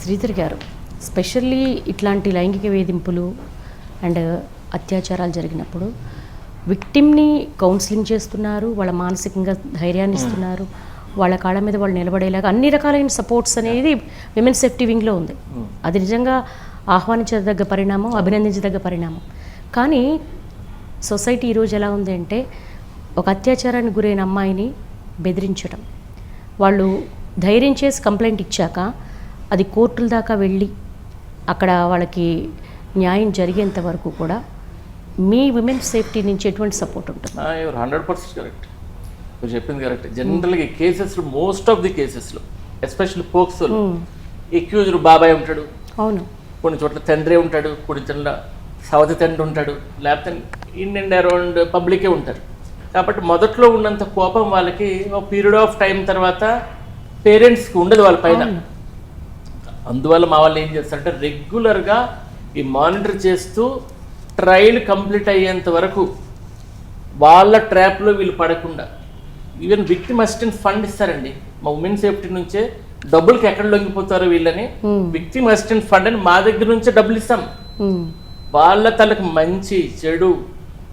శ్రీధర్ గారు స్పెషల్లీ ఇట్లాంటి లైంగిక వేధింపులు అండ్ అత్యాచారాలు జరిగినప్పుడు విక్టిమ్ని కౌన్సిలింగ్ చేస్తున్నారు, వాళ్ళ మానసికంగా ధైర్యాన్ని ఇస్తున్నారు, వాళ్ళ కాళ్ళ మీద వాళ్ళు నిలబడేలాగా అన్ని రకాలైన సపోర్ట్స్ అనేది విమెన్ సేఫ్టీ వింగ్లో ఉంది. అది నిజంగా ఆహ్వానించదగ్గ పరిణామం, అభినందించదగ్గ పరిణామం. కానీ సొసైటీ ఈరోజు ఎలా ఉంది అంటే ఒక అత్యాచారానికి గురైన అమ్మాయిని బెదిరించడం, వాళ్ళు ధైర్యం చేసి కంప్లైంట్ ఇచ్చాక అది కోర్టుల దాకా వెళ్ళి అక్కడ వాళ్ళకి న్యాయం జరిగేంత వరకు కూడా మీ విమెన్ సేఫ్టీ నుంచి ఎటువంటి సపోర్ట్ ఉంటుంది? 100% కరెక్ట్, మీరు చెప్పింది కరెక్ట్. జనరల్గా కేసెస్లో మోస్ట్ ఆఫ్ ది కేసెస్లో ఎస్పెషల్లీ పోక్సోలో ఎక్యూజ్డ్ బాబాయ్ ఉంటాడు, అవును, కొన్ని చోట్ల తండ్రి ఉంటాడు, కొన్ని చోట్ల సవతి తండ్రి ఉంటాడు, లేకపోతే ఇన్ అండ్ అరౌండ్ పబ్లికే ఉంటారు. కాబట్టి మొదట్లో ఉన్నంత కోపం వాళ్ళకి ఒక పీరియడ్ ఆఫ్ టైం తర్వాత పేరెంట్స్కి ఉండదు వాళ్ళ పైన. అందువల్ల మా వాళ్ళు ఏం చేస్తారంటే రెగ్యులర్గా ఈ మానిటర్ చేస్తూ ట్రయల్ కంప్లీట్ అయ్యేంత వరకు వాళ్ళ ట్రాప్లో వీళ్ళు పడకుండా ఈవెన్ విక్టిమ్ అసిస్టెంట్ ఫండ్ ఇస్తారండి మా ఉమెన్ సేఫ్టీ నుంచే. డబ్బులకి ఎక్కడ లొంగిపోతారో వీళ్ళని విక్టిమ్ అసిస్టెంట్ ఫండ్ అని మా దగ్గర నుంచే డబ్బులు ఇస్తాం. వాళ్ళ తలకు మంచి చెడు,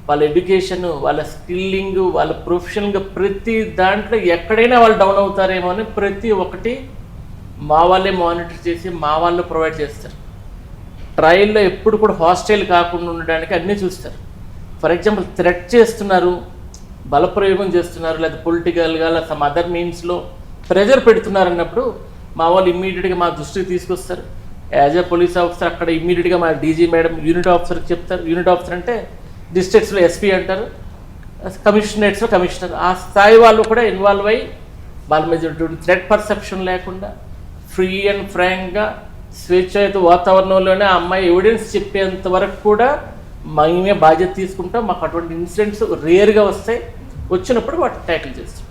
వాళ్ళ ఎడ్యుకేషన్, వాళ్ళ స్కిల్లింగ్, వాళ్ళ ప్రొఫెషనల్గా ప్రతి దాంట్లో ఎక్కడైనా వాళ్ళు డౌన్ అవుతారేమో అని ప్రతి ఒక్కటి మా వాళ్ళే మానిటర్ చేసి మా వాళ్ళు ప్రొవైడ్ చేస్తారు. ట్రయల్లో ఎప్పుడు కూడా హాస్టైల్ కాకుండా ఉండడానికి అన్నీ చూస్తారు. ఫర్ ఎగ్జాంపుల్ థ్రెట్ చేస్తున్నారు, బలప్రయోగం చేస్తున్నారు, లేదా పొలిటికల్గా లేదా సమ్ అదర్ మీన్స్లో ప్రెజర్ పెడుతున్నారు అన్నప్పుడు మా వాళ్ళు ఇమ్మీడియట్గా మా దృష్టికి తీసుకొస్తారు. యాజ్ ఏ పోలీస్ ఆఫీసర్ అక్కడ ఇమ్మీడియట్గా మా డీజీ మేడం యూనిట్ ఆఫీసర్కి చెప్తారు. యూనిట్ ఆఫీసర్ అంటే డిస్ట్రిక్ట్స్లో ఎస్పీ అంటారు, కమిషనరేట్స్లో కమిషనర్. ఆ స్థాయి వాళ్ళు కూడా ఇన్వాల్వ్ అయ్యి వాళ్ళ మీద థ్రెట్ పర్సెప్షన్ లేకుండా ఫ్రీ అండ్ ఫ్రాంక్గా స్వేచ్ఛాయుత వాతావరణంలోనే ఆ అమ్మాయి ఎవిడెన్స్ చెప్పేంత వరకు కూడా మేమే బాధ్యత తీసుకుంటాం. మాకు అటువంటి ఇన్సిడెంట్స్ రేర్గా వస్తాయి, వచ్చినప్పుడు వాటిని ట్యాకిల్ చేస్తాం.